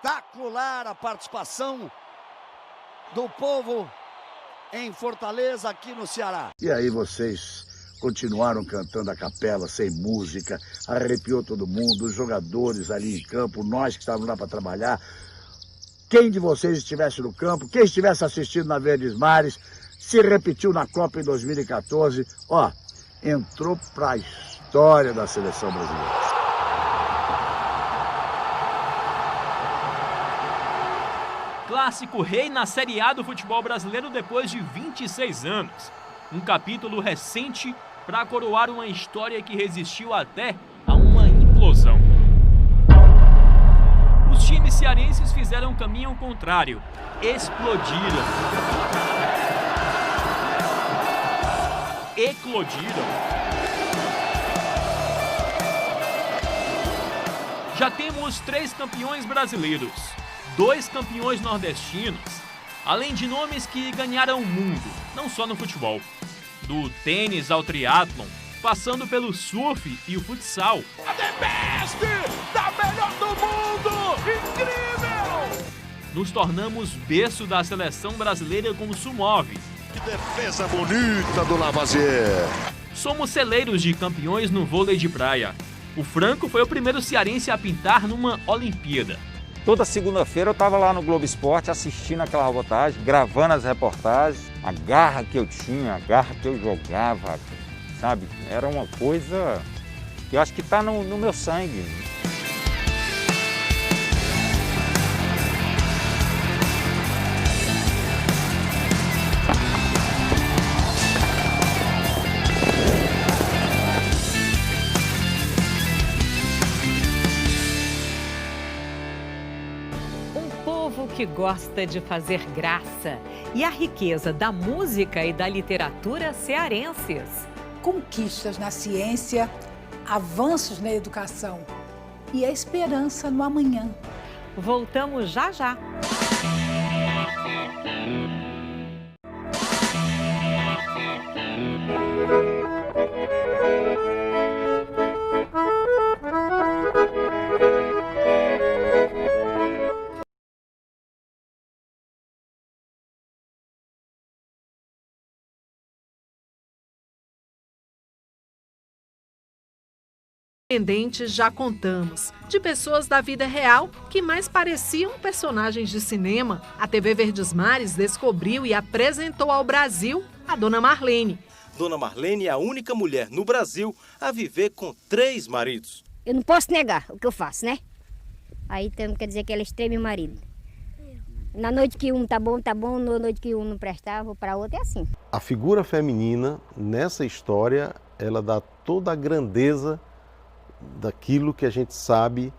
Espetacular a participação do povo em Fortaleza, aqui no Ceará. E aí vocês continuaram cantando a capela, sem música, arrepiou todo mundo, os jogadores ali em campo, nós que estávamos lá para trabalhar. Quem de vocês estivesse no campo, quem estivesse assistindo na Verdes Mares, se repetiu na Copa em 2014, entrou para a história da seleção brasileira. Clássico Rei na Série A do futebol brasileiro depois de 26 anos. Um capítulo recente para coroar uma história que resistiu até a uma implosão. Os times cearenses fizeram um caminho contrário. Explodiram. Eclodiram. Já temos 3 campeões brasileiros, 2 campeões nordestinos, além de nomes que ganharam o mundo, não só no futebol. Do tênis ao triatlon, passando pelo surf e o futsal. A The Best da melhor do mundo! Incrível! Nos tornamos berço da seleção brasileira como Sumove. Que defesa bonita do Lavoisier! Somos celeiros de campeões no vôlei de praia. O Franco foi o primeiro cearense a pintar numa Olimpíada. Toda segunda-feira eu estava lá no Globo Esporte assistindo aquela reportagem, gravando as reportagens, a garra que eu tinha, a garra que eu jogava, sabe? Era uma coisa que eu acho que está no meu sangue. Que gosta de fazer graça e a riqueza da música e da literatura cearenses. Conquistas na ciência, avanços na educação e a esperança no amanhã. Voltamos já já. Independentes já contamos, de pessoas da vida real que mais pareciam personagens de cinema. A TV Verdes Mares descobriu e apresentou ao Brasil a Dona Marlene. Dona Marlene é a única mulher no Brasil a viver com 3 maridos. Eu não posso negar o que eu faço, né? Aí então quer dizer que ela é três meu marido. Na noite que um tá bom, na noite que um não prestava, vou para outro, é assim. A figura feminina, nessa história, ela dá toda a grandeza daquilo que a gente sabe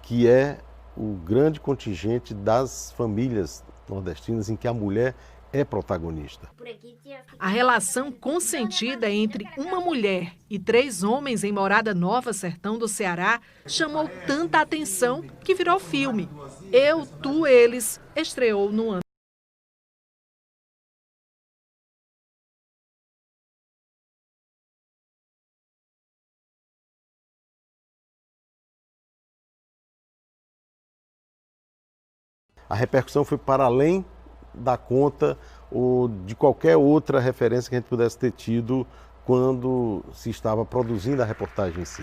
que é o grande contingente das famílias nordestinas em que a mulher é protagonista. A relação consentida entre uma mulher e 3 homens em Morada Nova, sertão do Ceará, chamou tanta atenção que virou filme. Eu, Tu, Eles estreou no ano a repercussão foi para além da conta ou de qualquer outra referência que a gente pudesse ter tido quando se estava produzindo a reportagem em si.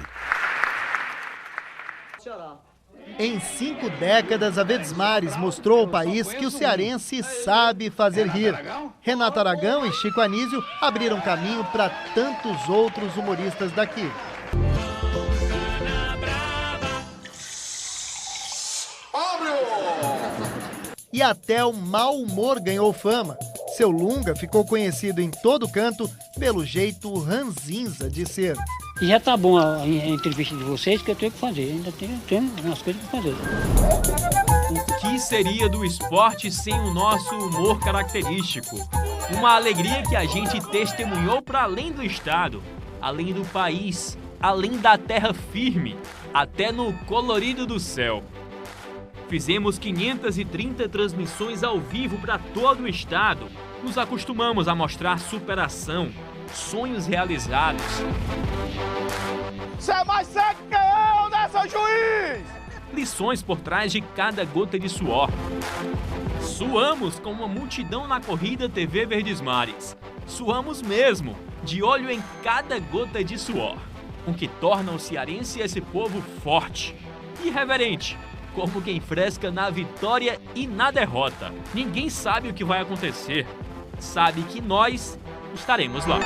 Em 5 décadas, a Verdesmares mostrou ao país que o cearense sabe fazer rir. Renato Aragão e Chico Anísio abriram caminho para tantos outros humoristas daqui. E até o mau humor ganhou fama. Seu Lunga ficou conhecido em todo canto pelo jeito ranzinza de ser. Já tá bom a entrevista de vocês, que eu tenho que fazer. Ainda tenho umas coisas para fazer. O que seria do esporte sem o nosso humor característico? Uma alegria que a gente testemunhou para além do estado, além do país, além da terra firme, até no colorido do céu. Fizemos 530 transmissões ao vivo para todo o estado. Nos acostumamos a mostrar superação, sonhos realizados. Você é mais seco que eu, né, seu juiz? Lições por trás de cada gota de suor. Suamos com uma multidão na corrida TV Verdesmares. Suamos mesmo, de olho em cada gota de suor. O que torna o cearense esse povo forte, irreverente, como quem fresca na vitória e na derrota. Ninguém sabe o que vai acontecer. Sabe que nós estaremos lá.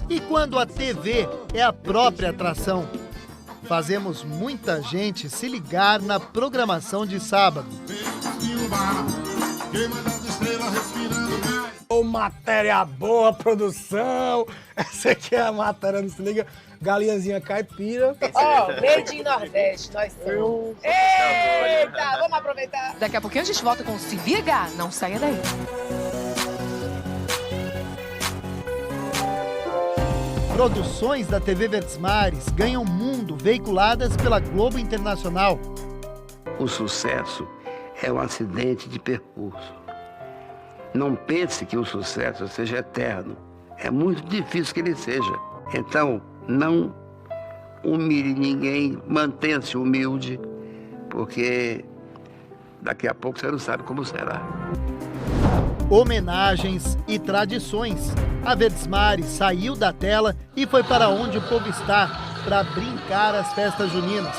E quando a TV é a própria atração? Fazemos muita gente se ligar na programação de sábado. Ô, matéria boa, produção! Essa aqui é a matéria, não se liga? Galinhazinha caipira. Ó, made in Nordeste, nós somos. Eita, vamos aproveitar. Daqui a pouquinho a gente volta com Se Liga, não saia daí. Produções da TV Verdesmares ganham mundo veiculadas pela Globo Internacional. O sucesso é um acidente de percurso. Não pense que o sucesso seja eterno. É muito difícil que ele seja. Então, não humilhe ninguém, mantenha-se humilde, porque daqui a pouco você não sabe como será. Homenagens e tradições. A Verdesmares saiu da tela e foi para onde o povo está, para brincar as festas juninas.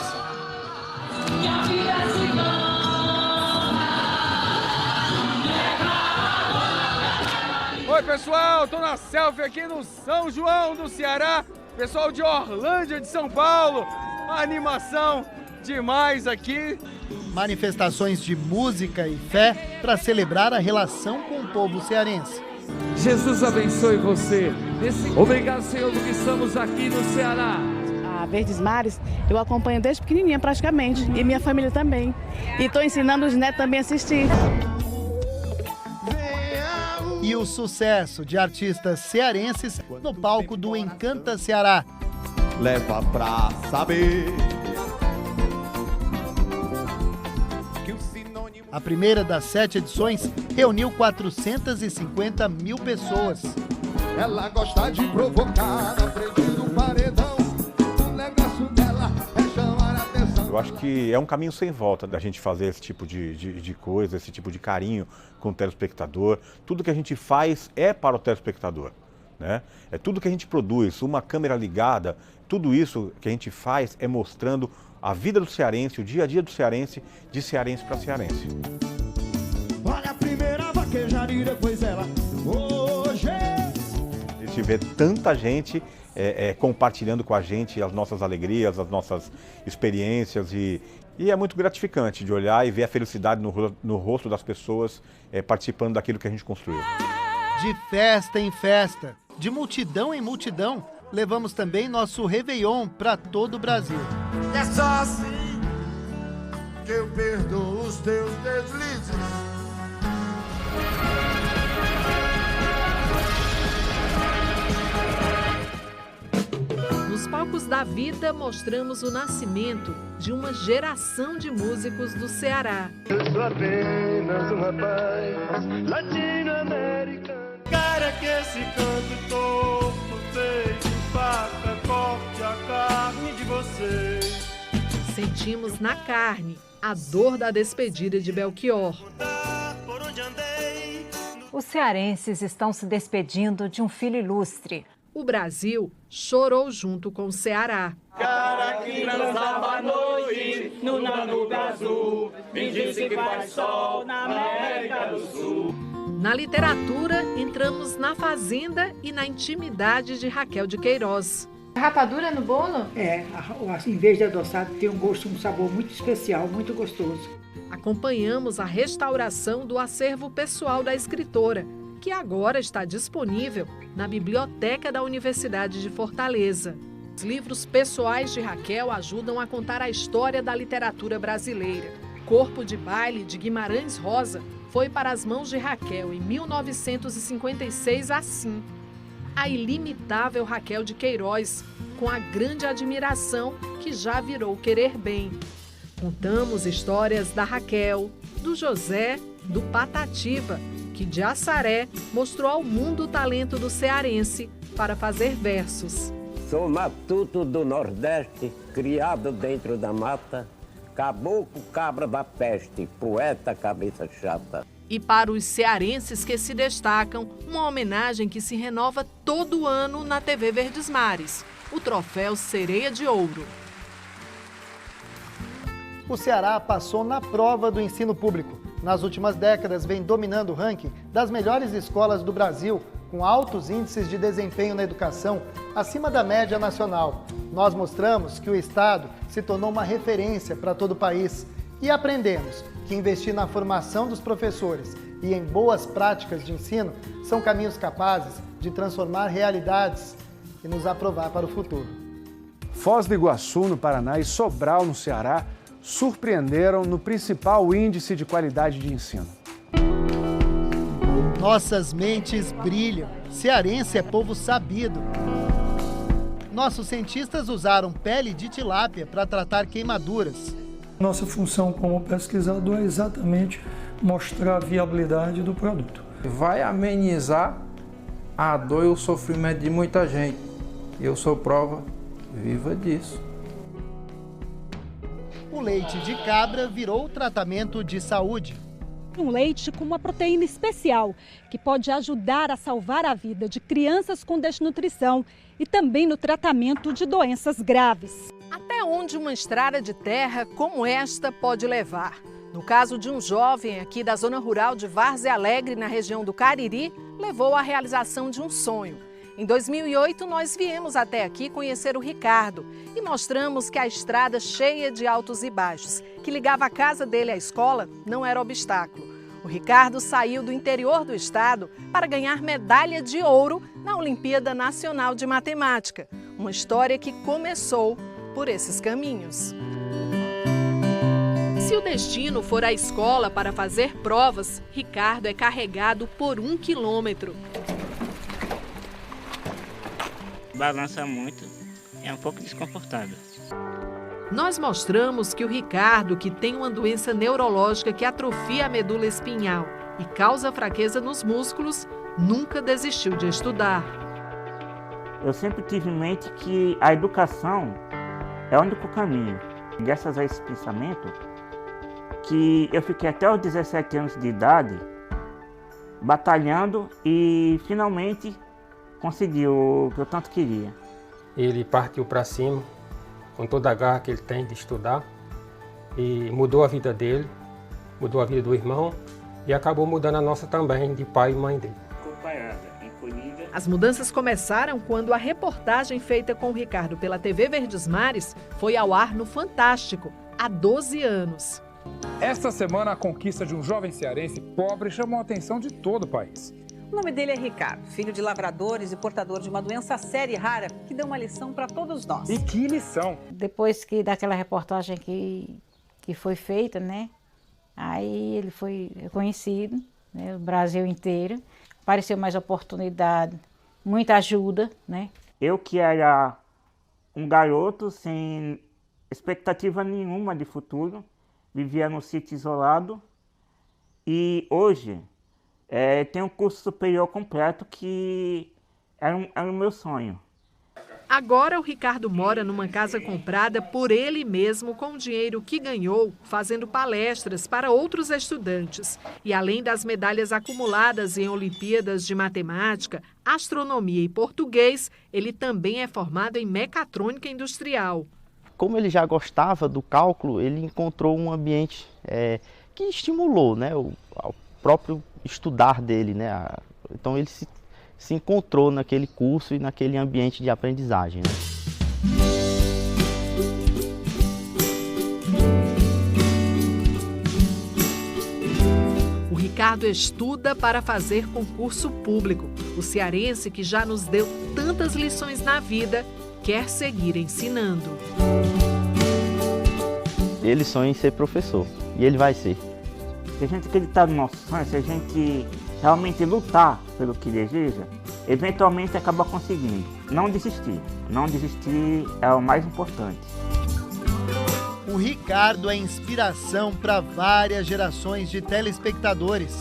Oi pessoal, tô na selfie aqui no São João do Ceará, pessoal de Orlândia de São Paulo, uma animação demais aqui. Manifestações de música e fé para celebrar a relação com o povo cearense. Jesus abençoe você. Obrigado, Senhor, porque estamos aqui no Ceará. A Verdesmares eu acompanho desde pequenininha praticamente, e minha família também. E estou ensinando os netos também a assistir. E o sucesso de artistas cearenses no palco do Encanta Ceará. Leva pra saber. A primeira das 7 edições reuniu 450 mil pessoas. Ela gosta de provocar na frente do paredão. O negócio dela é chamar a atenção. Eu acho que é um caminho sem volta da gente fazer esse tipo de coisa, esse tipo de carinho com o telespectador. Tudo que a gente faz é para o telespectador, né? É tudo que a gente produz, uma câmera ligada, tudo isso que a gente faz é mostrando a vida do cearense, o dia a dia do cearense, de cearense para cearense. Olha a primeira vaquejaria, pois ela hoje. A gente vê tanta gente compartilhando com a gente as nossas alegrias, as nossas experiências e é muito gratificante de olhar e ver a felicidade no rosto das pessoas participando daquilo que a gente construiu. De festa em festa, de multidão em multidão, levamos também nosso Réveillon para todo o Brasil. É só assim que eu perdoo os teus deslizes. Nos palcos da vida, mostramos o nascimento de uma geração de músicos do Ceará. Eu sou apenas um rapaz latino-americano. Cara que esse canto torto feito faca corte a carne de vocês. Sentimos na carne a dor da despedida de Belchior. Os cearenses estão se despedindo de um filho ilustre. O Brasil chorou junto com o Ceará. Cara que transava à noite, na nuvem azul, me disse que faz sol na América do Sul. Na literatura, entramos na fazenda e na intimidade de Raquel de Queiroz. Rapadura no bolo? É, em vez de adoçado, tem um gosto, um sabor muito especial, muito gostoso. Acompanhamos a restauração do acervo pessoal da escritora, que agora está disponível na biblioteca da Universidade de Fortaleza. Os livros pessoais de Raquel ajudam a contar a história da literatura brasileira. Corpo de Baile, de Guimarães Rosa, foi para as mãos de Raquel em 1956 assim. A ilimitável Raquel de Queiroz, com a grande admiração que já virou Querer Bem. Contamos histórias da Raquel, do José, do Patativa, que de Assaré mostrou ao mundo o talento do cearense para fazer versos. Sou matuto do Nordeste, criado dentro da mata, caboclo cabra da peste, poeta cabeça chata. E para os cearenses que se destacam, uma homenagem que se renova todo ano na TV Verdes Mares, o troféu Sereia de Ouro. O Ceará passou na prova do ensino público. Nas últimas décadas, vem dominando o ranking das melhores escolas do Brasil, com altos índices de desempenho na educação, acima da média nacional. Nós mostramos que o Estado se tornou uma referência para todo o país e aprendemos que investir na formação dos professores e em boas práticas de ensino são caminhos capazes de transformar realidades e nos aprovar para o futuro. Foz do Iguaçu, no Paraná, e Sobral, no Ceará, surpreenderam no principal índice de qualidade de ensino. Nossas mentes brilham. Cearense é povo sabido. Nossos cientistas usaram pele de tilápia para tratar queimaduras. Nossa função como pesquisador é exatamente mostrar a viabilidade do produto. Vai amenizar a dor e o sofrimento de muita gente. Eu sou prova viva disso. O leite de cabra virou tratamento de saúde. Um leite com uma proteína especial, que pode ajudar a salvar a vida de crianças com desnutrição e também no tratamento de doenças graves. Até onde uma estrada de terra como esta pode levar? No caso de um jovem aqui da zona rural de Várzea Alegre, na região do Cariri, levou à realização de um sonho. Em 2008, nós viemos até aqui conhecer o Ricardo e mostramos que a estrada cheia de altos e baixos, que ligava a casa dele à escola, não era obstáculo. O Ricardo saiu do interior do estado para ganhar medalha de ouro na Olimpíada Nacional de Matemática. Uma história que começou por esses caminhos. Se o destino for a escola para fazer provas, Ricardo é carregado por 1 quilômetro. Balança muito, é um pouco desconfortável. Nós mostramos que o Ricardo, que tem uma doença neurológica que atrofia a medula espinhal e causa fraqueza nos músculos, nunca desistiu de estudar. Eu sempre tive em mente que a educação é o único caminho. Graças a esse pensamento, que eu fiquei até os 17 anos de idade batalhando e finalmente consegui o que eu tanto queria. Ele partiu para cima com toda a garra que ele tem de estudar e mudou a vida dele, mudou a vida do irmão e acabou mudando a nossa também, de pai e mãe dele. As mudanças começaram quando a reportagem feita com o Ricardo pela TV Verdes Mares foi ao ar no Fantástico, há 12 anos. Esta semana, a conquista de um jovem cearense pobre chamou a atenção de todo o país. O nome dele é Ricardo, filho de lavradores e portador de uma doença séria e rara que deu uma lição para todos nós. E que lição! Depois daquela reportagem que foi feita, né? Aí ele foi reconhecido, né? O Brasil inteiro. Apareceu mais oportunidade, muita ajuda, né? Eu que era um garoto sem expectativa nenhuma de futuro, vivia num sítio isolado e hoje tenho um curso superior completo que era o meu sonho. Agora o Ricardo mora numa casa comprada por ele mesmo com o dinheiro que ganhou fazendo palestras para outros estudantes. E além das medalhas acumuladas em Olimpíadas de Matemática, Astronomia e Português, ele também é formado em Mecatrônica Industrial. Como ele já gostava do cálculo, ele encontrou um ambiente que estimulou, né, o próprio estudar dele, né? Então ele se encontrou naquele curso e naquele ambiente de aprendizagem, né? O Ricardo estuda para fazer concurso público. O cearense, que já nos deu tantas lições na vida, quer seguir ensinando. Ele sonha em ser professor e ele vai ser. Se a gente acreditar no nosso sonho, se a gente realmente lutar pelo que deseja, eventualmente acaba conseguindo. Não desistir. Não desistir é o mais importante. O Ricardo é inspiração para várias gerações de telespectadores.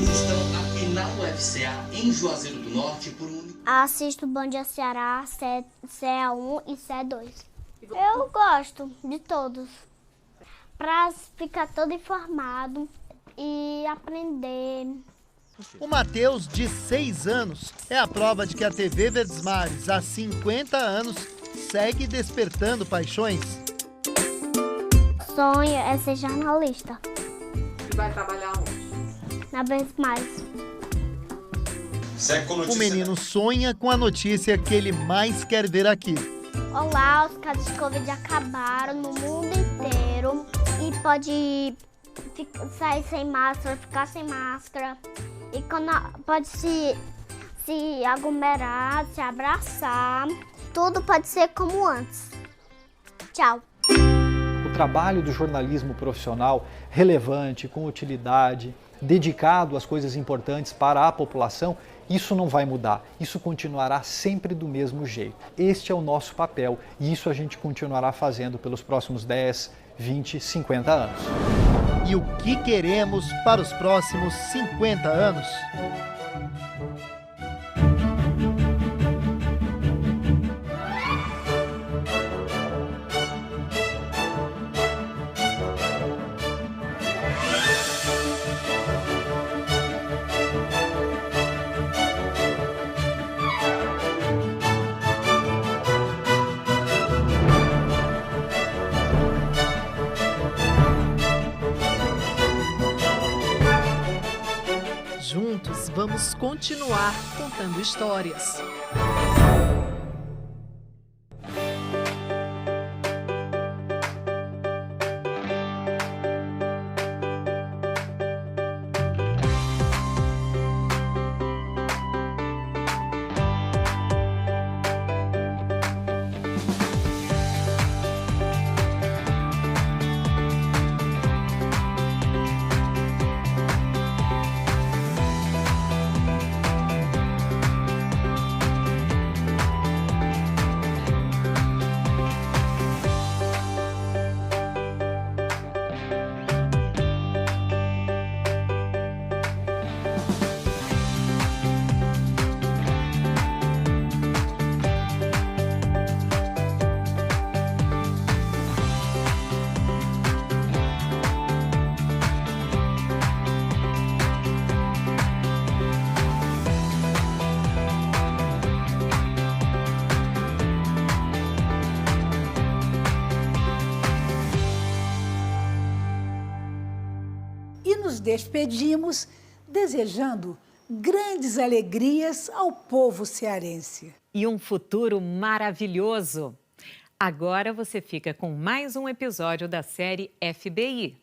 Estão aqui na UFCA, em Juazeiro do Norte, por um... Assisto Bom Dia Ceará, CA1 e CA2. Eu gosto de todos, para ficar todo informado e aprender. O Matheus, de 6 anos, é a prova de que a TV Verdesmares, há 50 anos, segue despertando paixões. Sonho é ser jornalista. E vai trabalhar onde? Na Verdesmares. O menino sonha com a notícia que ele mais quer ver aqui. Olá, os casos de Covid acabaram no mundo inteiro e pode sair sem máscara, ficar sem máscara. E pode se aglomerar, se abraçar. Tudo pode ser como antes. Tchau. O trabalho do jornalismo profissional relevante, com utilidade, dedicado às coisas importantes para a população, isso não vai mudar, isso continuará sempre do mesmo jeito. Este é o nosso papel e isso a gente continuará fazendo pelos próximos 10, 20, 50 anos. E o que queremos para os próximos 50 anos? Juntos vamos continuar contando histórias. Nos despedimos desejando grandes alegrias ao povo cearense. E um futuro maravilhoso. Agora você fica com mais um episódio da série FBI.